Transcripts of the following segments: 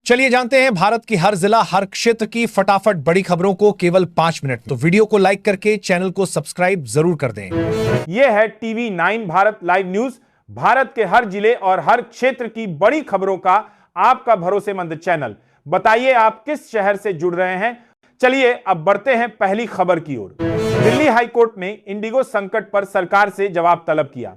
चलिए जानते हैं भारत की हर जिला हर क्षेत्र की फटाफट बड़ी खबरों को केवल 5 मिनट। तो वीडियो को लाइक करके चैनल को सब्सक्राइब जरूर कर दें। यह है TV 9 Bharat live news, Bharat के हर जिले और हर क्षेत्र की बड़ी खबरों का आपका भरोसेमंद चैनल। बताइए आप किस शहर से जुड़ रहे हैं। चलिए अब बढ़ते हैं पहली खबर की ओर। दिल्ली हाईकोर्ट ने इंडिगो संकट पर सरकार से जवाब तलब किया।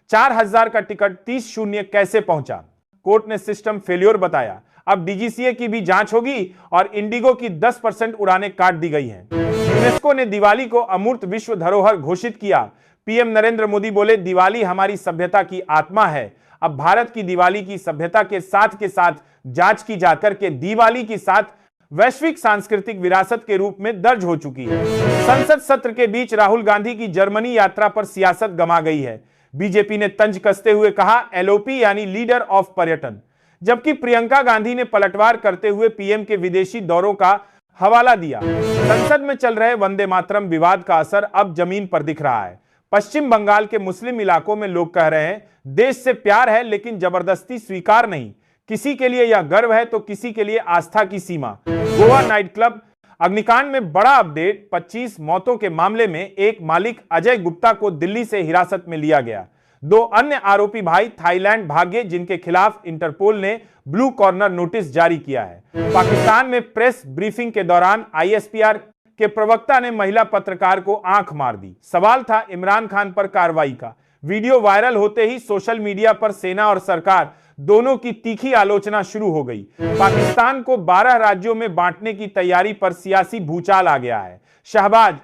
4000 का टिकट 30 शून्य कैसे पहुंचा, कोर्ट ने सिस्टम फेल्योर बताया। अब डीजीसीए की भी जांच होगी और इंडिगो की 10% उड़ानें काट दी गई हैं। यूनेस्को ने दिवाली को अमूर्त विश्व धरोहर घोषित किया। पीएम नरेंद्र मोदी बोले, दिवाली हमारी सभ्यता की आत्मा है। अब भारत की दिवाली की सभ्यता के साथ जांच की जाकर के दिवाली के साथ वैश्विक सांस्कृतिक विरासत के रूप में दर्ज हो चुकी है। संसद सत्र के बीच राहुल गांधी की जर्मनी यात्रा पर सियासत गमा गई है। बीजेपी ने तंज कसते हुए कहा एलओपी यानी लीडर ऑफ पर्यटन, जबकि प्रियंका गांधी ने पलटवार करते हुए पीएम के विदेशी दौरों का हवाला दिया। संसद में चल रहे वंदे मातरम विवाद का असर अब जमीन पर दिख रहा है। पश्चिम बंगाल के मुस्लिम इलाकों में लोग कह रहे हैं देश से प्यार है लेकिन जबरदस्ती स्वीकार नहीं। किसी के लिए यह गर्व है तो किसी के लिए आस्था की सीमा। गोवा नाइट क्लब अग्निकांड में बड़ा अपडेट। 25 मौतों के मामले में एक मालिक अजय गुप्ता को दिल्ली से हिरासत में लिया गया। 2 अन्य आरोपी भाई थाईलैंड भागे, जिनके खिलाफ इंटरपोल ने ब्लू कॉर्नर नोटिस जारी किया है। पाकिस्तान में प्रेस ब्रीफिंग के दौरान आईएसपीआर के प्रवक्ता ने महिला पत्रकार को आंख मार दी। सवाल था इमरान खान पर कार्रवाई का। वीडियो वायरल होते ही सोशल मीडिया पर सेना और सरकार दोनों की तीखी आलोचना शुरू हो गई। पाकिस्तान को 12 राज्यों में बांटने की तैयारी पर सियासी भूचाल आ गया है। शहबाज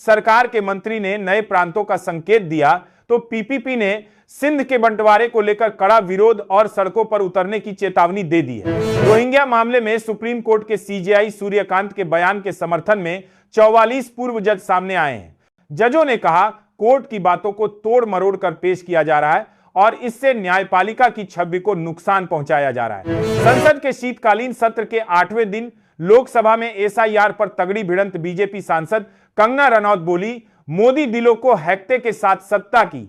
सरकार के मंत्री ने नए प्रांतों का संकेत दिया तो पीपीपी ने सिंध के बंटवारे को लेकर कड़ा विरोध और सड़कों पर उतरने की चेतावनी दे दी है। रोहिंग्या मामले में सुप्रीम कोर्ट के सीजेआई सूर्यकांत के बयान के समर्थन में 44 पूर्व जज सामने आए हैं। जजों ने कहा कोर्ट की बातों को तोड़ मरोड़ कर पेश किया जा रहा है और इससे न्यायपालिका की छवि को नुकसान पहुंचाया जा रहा है। संसद के शीतकालीन सत्र के 8वें दिन लोकसभा में एसआईआर पर तगड़ी भिड़ंत। बीजेपी सांसद कंगना रनौत बोली, मोदी दिलों को हैकते के साथ सत्ता की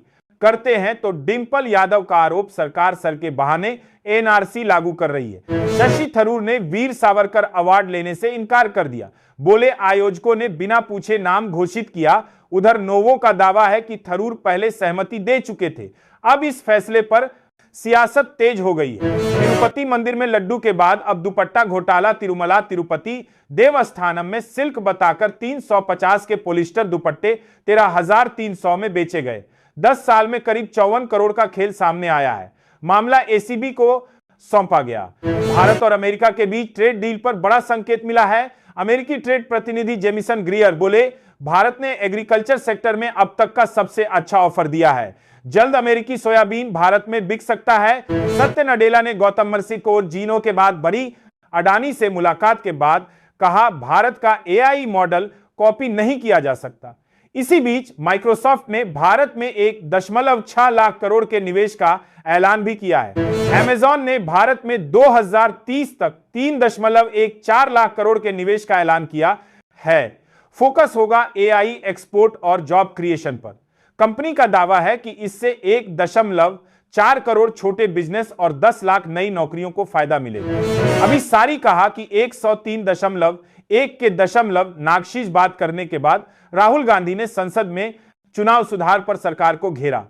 करते हैं तो डिंपल यादव का आरोप सरकार सर के बहाने एनआरसी लागू कर रही है। शशि थरूर ने वीर सावरकर अवार्ड लेने से इनकार कर दिया। बोले आयोजकों ने बिना पूछे नाम घोषित किया। उधर नोवो का दावा है कि थरूर पहले सहमति दे चुके थे। अब इस फैसले पर सियासत तेज हो गई है। तिरुपति मंदिर में लड्डू के बाद अब दुपट्टा घोटाला। तिरुमला तिरुपति देवस्थानम में सिल्क बताकर 350 के पॉलिस्टर दुपट्टे 13,300 में बेचे गए। 10 साल में करीब 54 करोड़ का खेल सामने आया है। मामला एसीबी को सौंपा गया। भारत और अमेरिका के बीच ट्रेड डील पर बड़ा संकेत मिला है। अमेरिकी ट्रेड प्रतिनिधि जेमिसन ग्रियर बोले, भारत ने एग्रीकल्चर सेक्टर में अब तक का सबसे अच्छा ऑफर दिया है। जल्द अमेरिकी सोयाबीन भारत में बिक सकता है। सत्य नडेला ने गौतम मर्सी को जीनो के बाद बड़ी अडानी से मुलाकात के बाद कहा भारत का एआई मॉडल कॉपी नहीं किया जा सकता। इसी बीच माइक्रोसॉफ्ट ने भारत में 1.6 लाख करोड़ के निवेश का ऐलान भी किया है। अमेज़न ने भारत में 2030 तक 3.14 लाख करोड़ के निवेश का ऐलान किया है। फोकस होगा एआई एक्सपोर्ट और जॉब क्रिएशन पर। कंपनी का दावा है कि इससे 1.4 करोड़ छोटे बिजनेस और 10 लाख नई नौकरियों को फायदा मिलेगा। अभी सारी कहा कि 103.1 के दशमलव नागशीश बात करने के बाद राहुल गांधी ने संसद में चुनाव सुधार पर सरकार को घेरा।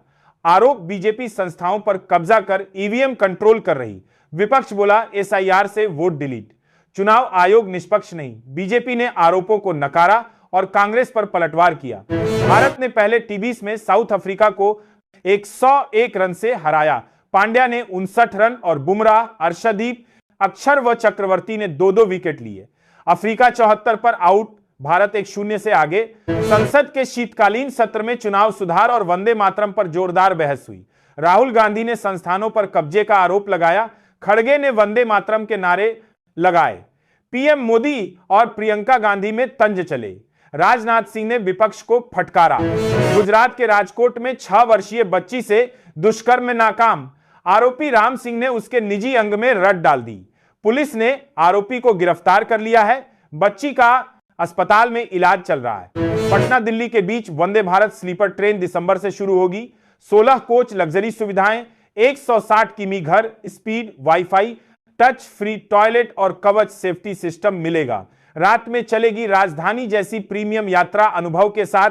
आरोप बीजेपी संस्थाओं पर कब्जा कर ईवीएम कंट्रोल कर रही। विपक्ष बोला एसआईआर से वोट डिलीट। चुनाव आयोग निष्पक्ष नहीं। बीजेपी ने आरोपों को नकारा और कांग्रेस पर पलटवार किया। भारत ने पहले टी20 में साउथ अफ्रीका को 101 रन से हराया। पांड्या ने 59 रन और बुमराह, अर्शदीप, अक्षर व चक्रवर्ती ने 2-2 विकेट लिए। अफ्रीका 74 पर आउट। भारत 1-0 से आगे। संसद के शीतकालीन सत्र में चुनाव सुधार और वंदे मातरम पर जोरदार बहस हुई। राहुल गांधी ने संस्थानों पर कब्जे का आरोप लगाया। खड़गे ने वंदे मातरम के नारे लगाए। पीएम मोदी और प्रियंका गांधी में तंज चले। राजनाथ सिंह ने विपक्ष को फटकारा। गुजरात के राजकोट में 6 वर्षीय बच्ची से दुष्कर्म में नाकाम। आरोपी राम सिंह ने उसके निजी अंग में रट डाल दी। पुलिस ने आरोपी को गिरफ्तार कर लिया है। बच्ची का अस्पताल में इलाज चल रहा है। पटना दिल्ली के बीच वंदे भारत स्लीपर ट्रेन दिसंबर से शुरू होगी। 16 कोच लग्जरी सुविधाएं, 160 किमी घर speed wifi, touch free toilet और कवच सेफ्टी सिस्टम मिलेगा। रात में चलेगी राजधानी जैसी प्रीमियम यात्रा अनुभव के साथ